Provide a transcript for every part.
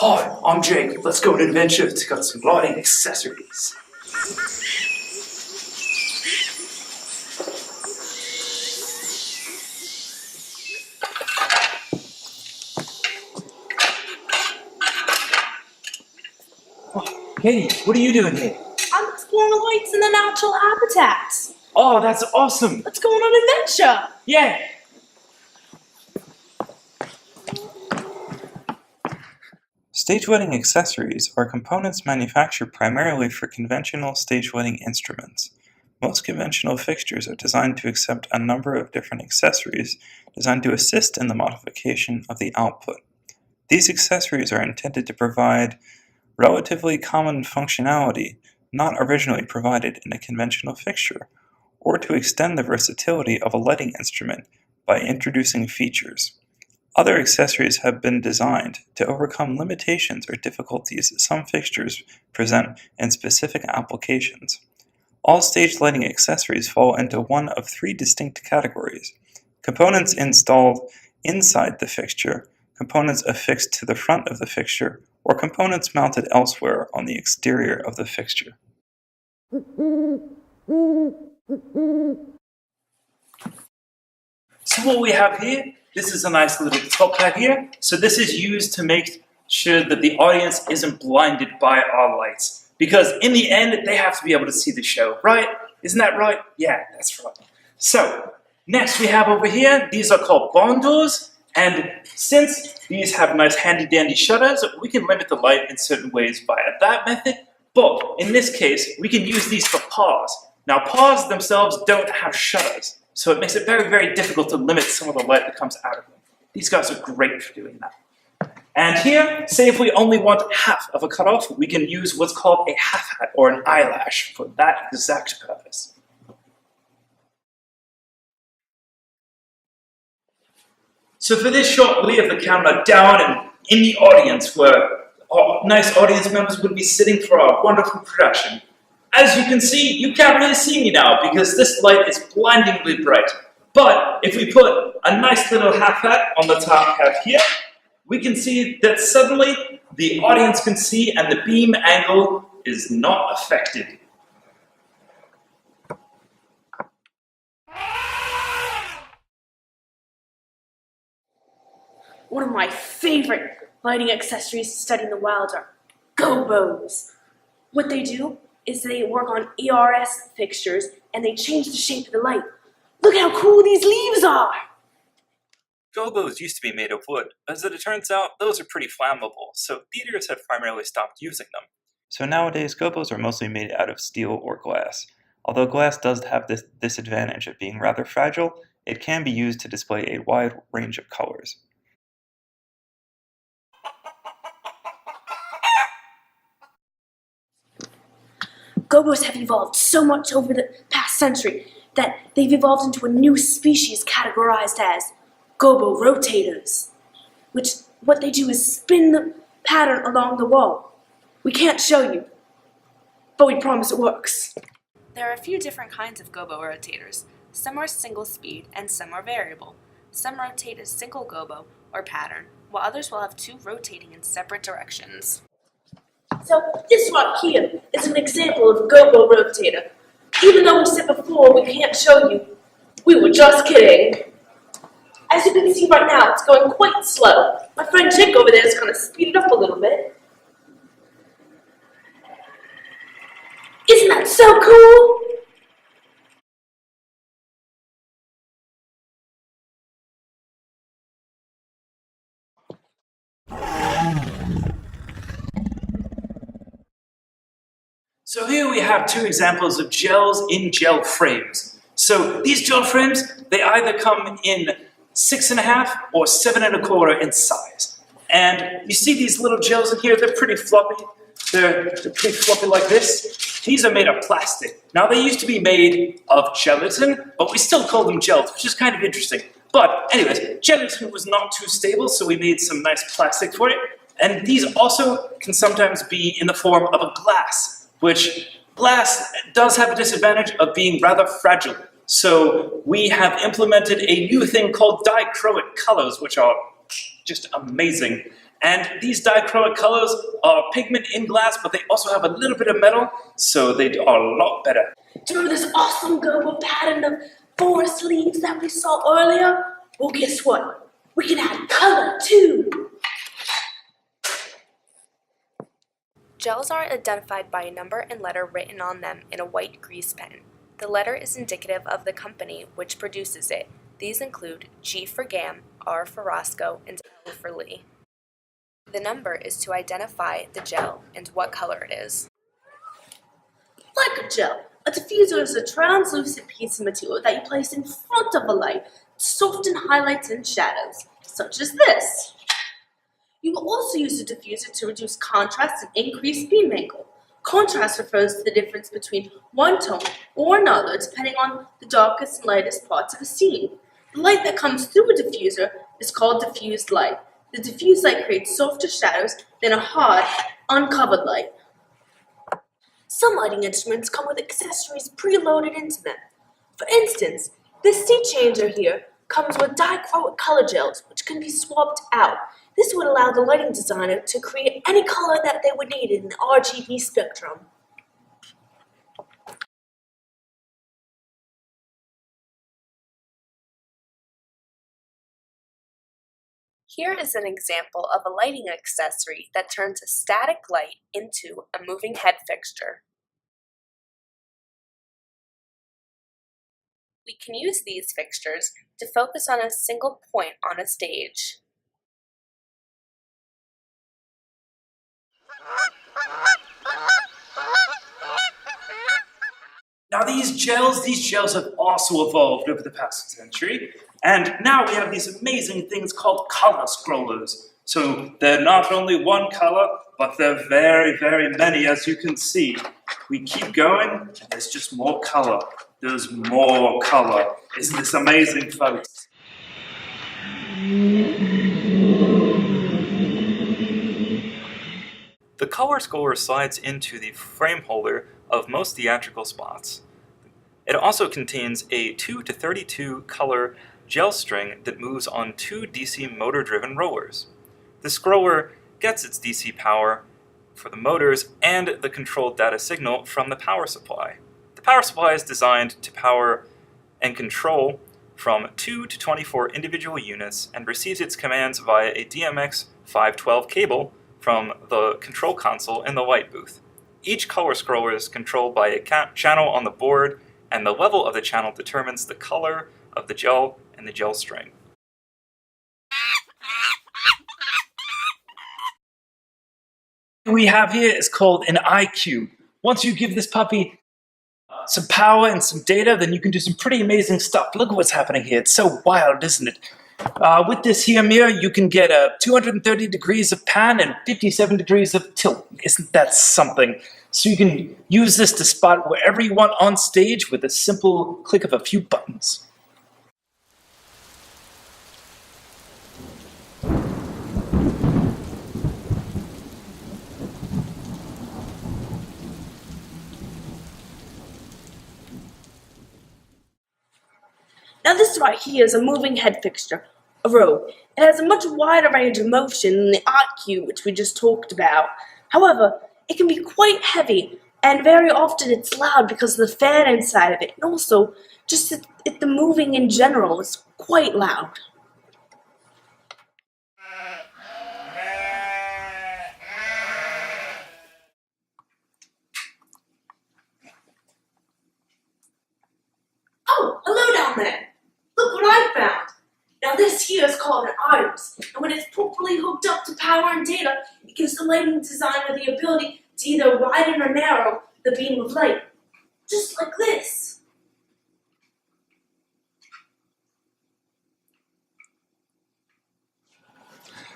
Hi, I'm Jake. Let's go on an adventure to get some lighting accessories. Oh, Katie, what are you doing here? I'm exploring the lights in the natural habitats. Oh, that's awesome. Let's go on an adventure. Yeah. Stage lighting accessories are components manufactured primarily for conventional stage lighting instruments. Most conventional fixtures are designed to accept a number of different accessories designed to assist in the modification of the output. These accessories are intended to provide relatively common functionality not originally provided in a conventional fixture, or to extend the versatility of a lighting instrument by introducing features. Other accessories have been designed to overcome limitations or difficulties some fixtures present in specific applications. All stage lighting accessories fall into one of three distinct categories: components installed inside the fixture, components affixed to the front of the fixture, or components mounted elsewhere on the exterior of the fixture. So what we have here, this is a nice little top hat here. So this is used to make sure that the audience isn't blinded by our lights. Because in the end, they have to be able to see the show, right? Isn't that right? Yeah, that's right. So, next we have over here, these are called barn doors. And since these have nice handy-dandy shutters, we can limit the light in certain ways via that method. But in this case, we can use these for pars. Now, pars themselves don't have shutters, so it makes it very, very difficult to limit some of the light that comes out of them. These guys are great for doing that. And here, say if we only want half of a cutoff, we can use what's called a half hat or an eyelash for that exact purpose. So for this shot, we have the camera down and in the audience where our nice audience members would be sitting for our wonderful production. As you can see, you can't really see me now because this light is blindingly bright. But if we put a nice little half hat on the top hat here, we can see that suddenly the audience can see and the beam angle is not affected. One of my favorite lighting accessories to study in the wild are gobos. What they do is they work on ERS fixtures and they change the shape of the light. Look how cool these leaves are! Gobos used to be made of wood, but as it turns out, those are pretty flammable, so theaters have primarily stopped using them. So nowadays, gobos are mostly made out of steel or glass. Although glass does have this disadvantage of being rather fragile, it can be used to display a wide range of colors. Gobos have evolved so much over the past century that they've evolved into a new species categorized as gobo rotators, which what they do is spin the pattern along the wall. We can't show you, but we promise it works. There are a few different kinds of gobo rotators. Some are single speed and some are variable. Some rotate a single gobo or pattern, while others will have two rotating in separate directions. So this one here is an example of a gobo rotator. Even though we said before we can't show you, we were just kidding. As you can see right now, it's going quite slow. My friend Jake over there is going to speed it up a little bit. Isn't that so cool? So here we have two examples of gels in gel frames. So these gel frames, they either come in 6.5 or 7.25 in size. And you see these little gels in here, they're pretty floppy. They're pretty floppy like this. These are made of plastic. Now they used to be made of gelatin, but we still call them gels, which is kind of interesting. But anyways, gelatin was not too stable, so we made some nice plastic for it. And these also can sometimes be in the form of a glass, which glass does have a disadvantage of being rather fragile. So we have implemented a new thing called dichroic colors, which are just amazing. And these dichroic colors are pigment in glass, but they also have a little bit of metal, so they are a lot better. Do you remember this awesome gobo pattern of forest leaves that we saw earlier? Well, guess what? We can add color too. Gels are identified by a number and letter written on them in a white grease pen. The letter is indicative of the company which produces it. These include G for Gam, R for Roscoe, and L for Lee. The number is to identify the gel and what color it is. Like a gel, a diffuser is a translucent piece of material that you place in front of a light to soften highlights and shadows, such as this. You will also use a diffuser to reduce contrast and increase beam angle. Contrast refers to the difference between one tone or another depending on the darkest and lightest parts of a scene. The light that comes through a diffuser is called diffused light. The diffused light creates softer shadows than a hard, uncovered light. Some lighting instruments come with accessories preloaded into them. For instance, this seat changer here comes with dichroic color gels, which can be swapped out. This would allow the lighting designer to create any color that they would need in the RGB spectrum. Here is an example of a lighting accessory that turns a static light into a moving head fixture. We can use these fixtures to focus on a single point on a stage. Now these gels have also evolved over the past century, and now we have these amazing things called color scrollers. So they're not only one color, but they're very, very many, as you can see. We keep going, and there's just more color. There's more color. Isn't this amazing, folks? The color scroller slides into the frame holder of most theatrical spots. It also contains a 2 to 32 color gel string that moves on 2 DC motor-driven rollers. The scroller gets its DC power for the motors and the controlled data signal from the power supply. The power supply is designed to power and control from 2 to 24 individual units and receives its commands via a DMX 512 cable from the control console in the light booth. Each color scroller is controlled by a channel on the board, and the level of the channel determines the color of the gel and the gel string. What we have here is called an IQ. Once you give this puppy some power and some data, then you can do some pretty amazing stuff. Look at what's happening here. It's so wild, isn't it? With this here mirror, you can get 230 degrees of pan and 57 degrees of tilt. Isn't that something? So you can use this to spot wherever you want on stage with a simple click of a few buttons. Now this right here is a moving head fixture, a robe. It has a much wider range of motion than the IQ, which we just talked about. However, it can be quite heavy, and very often it's loud because of the fan inside of it, and also just the moving in general is quite loud. Oh, hello down there! Look what I found! Now this here is called an iris, and when it's properly hooked up to power and data, it gives the lighting designer the ability to either widen or narrow the beam of light. Just like this.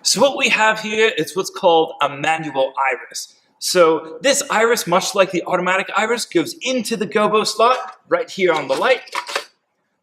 So what we have here is what's called a manual iris. So this iris, much like the automatic iris, goes into the gobo slot right here on the light.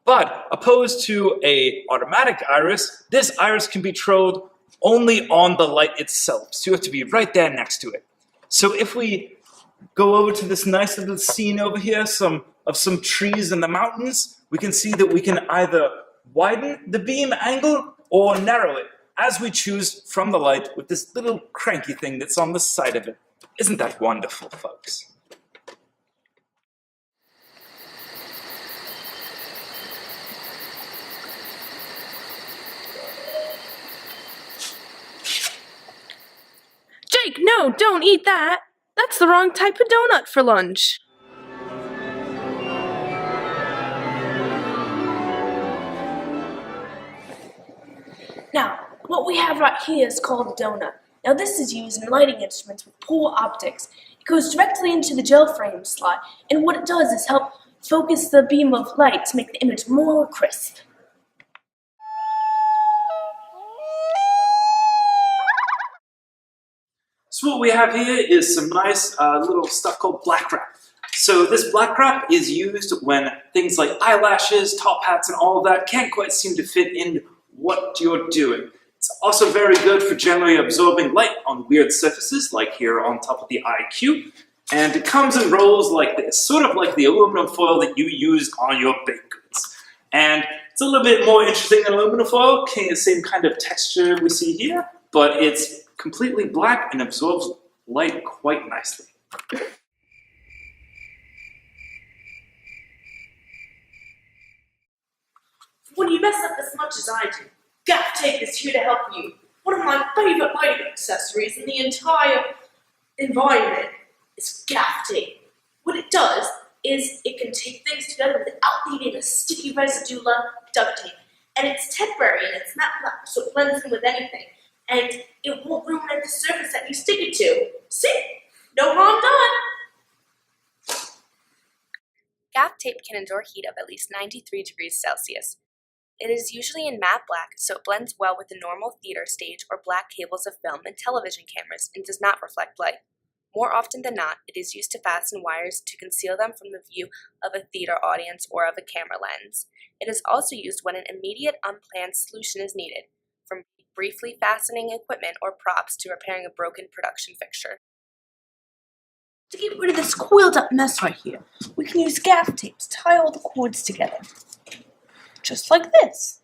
But opposed to an automatic iris, this iris can be controlled only on the light itself. So you have to be right there next to it. So if we go over to this nice little scene over here, some trees in the mountains, we can see that we can either widen the beam angle or narrow it as we choose from the light with this little cranky thing that's on the side of it. Isn't that wonderful, folks? Jake, no, don't eat that. That's the wrong type of donut for lunch. Now, what we have right here is called a donut. Now, this is used in lighting instruments with poor optics. It goes directly into the gel frame slot, and what it does is help focus the beam of light to make the image more crisp. So what we have here is some nice little stuff called black wrap. So this black wrap is used when things like eyelashes, top hats, and all of that can't quite seem to fit in what you're doing. It's also very good for generally absorbing light on weird surfaces, like here on top of the IQ. And it comes in rolls like this, sort of like the aluminum foil that you used on your baked goods. And it's a little bit more interesting than aluminum foil, the same kind of texture we see here, but it's completely black and absorbs light quite nicely. When you mess up as much as I do, gaff tape is here to help you. One of my favorite lighting accessories in the entire environment is gaff tape. What it does is it can tape things together without leaving a sticky residue like duct tape. And it's temporary and it's not black, so it blends in with anything. And it won't ruin the surface that you stick it to. See? No harm done. Gaff tape can endure heat of at least 93 degrees Celsius. It is usually in matte black, so it blends well with the normal theater stage or black cables of film and television cameras and does not reflect light. More often than not, it is used to fasten wires to conceal them from the view of a theater audience or of a camera lens. It is also used when an immediate unplanned solution is needed, from briefly fastening equipment or props to repairing a broken production fixture. To get rid of this coiled up mess right here, we can use gaff tape to tie all the cords together. Just like this.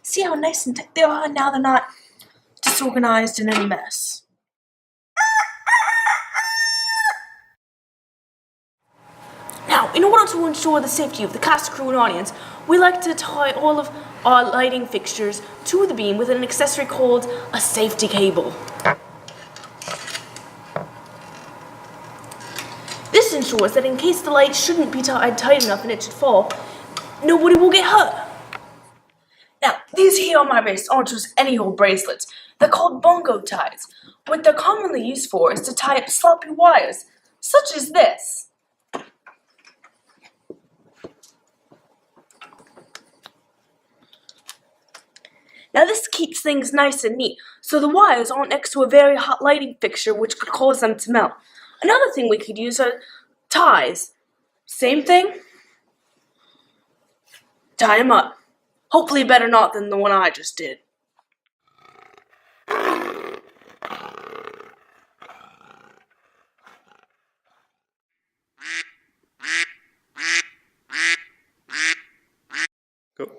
See how nice and tight they are? Now they're not disorganized in any mess. Now, in order to ensure the safety of the cast, crew, and audience, we like to tie all of our lighting fixtures to the beam with an accessory called a safety cable. This ensures that in case the light shouldn't be tied tight enough and it should fall, nobody will get hurt. Now, these here on my wrist aren't just any old bracelets. They're called bongo ties. What they're commonly used for is to tie up sloppy wires, such as this. Now this keeps things nice and neat, so the wires aren't next to a very hot lighting fixture which could cause them to melt. Another thing we could use are ties. Same thing. Tie them up. Hopefully better not than the one I just did. Go.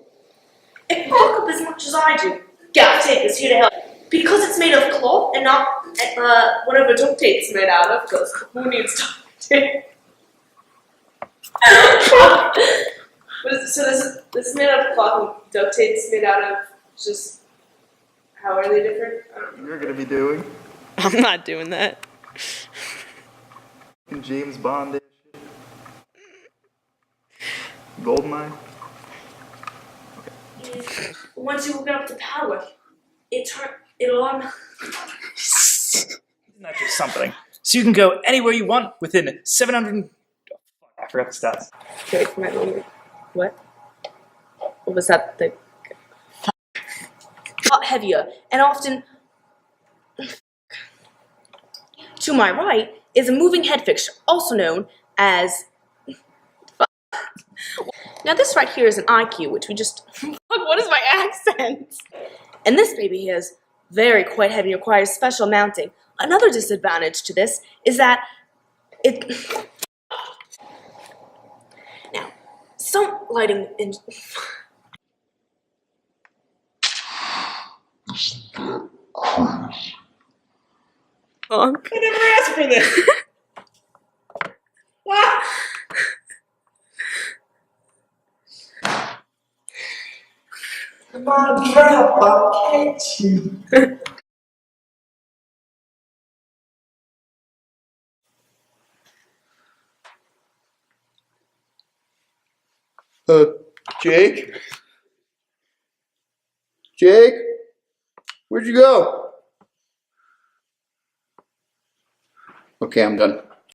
If you look up as much as I do, gaff tape is here to help. Because it's made of cloth and not whatever duct tape's made out of, because who needs duct tape? So this is made out of cloth and duct tape's made out of just, how are they different? I don't know. You're gonna be doing I'm not doing that. James Bond Goldeneye. Once you hook it up to power, it'll on. Isn't that just something? So you can go anywhere you want within 700. Oh, fuck, I forgot the stats. Okay, come on. What? What was that? The A lot heavier, and often. To my right is a moving head fixture, also known as. Now this right here is an IQ, which we just. what is my accent? And this baby here is very quite heavy and requires special mounting. Another disadvantage to this is that it. Now, some lighting Honk. I never asked for this. Ah! Come on, Cap, I'll catch you. Jake? Jake? Where'd you go? Okay, I'm done.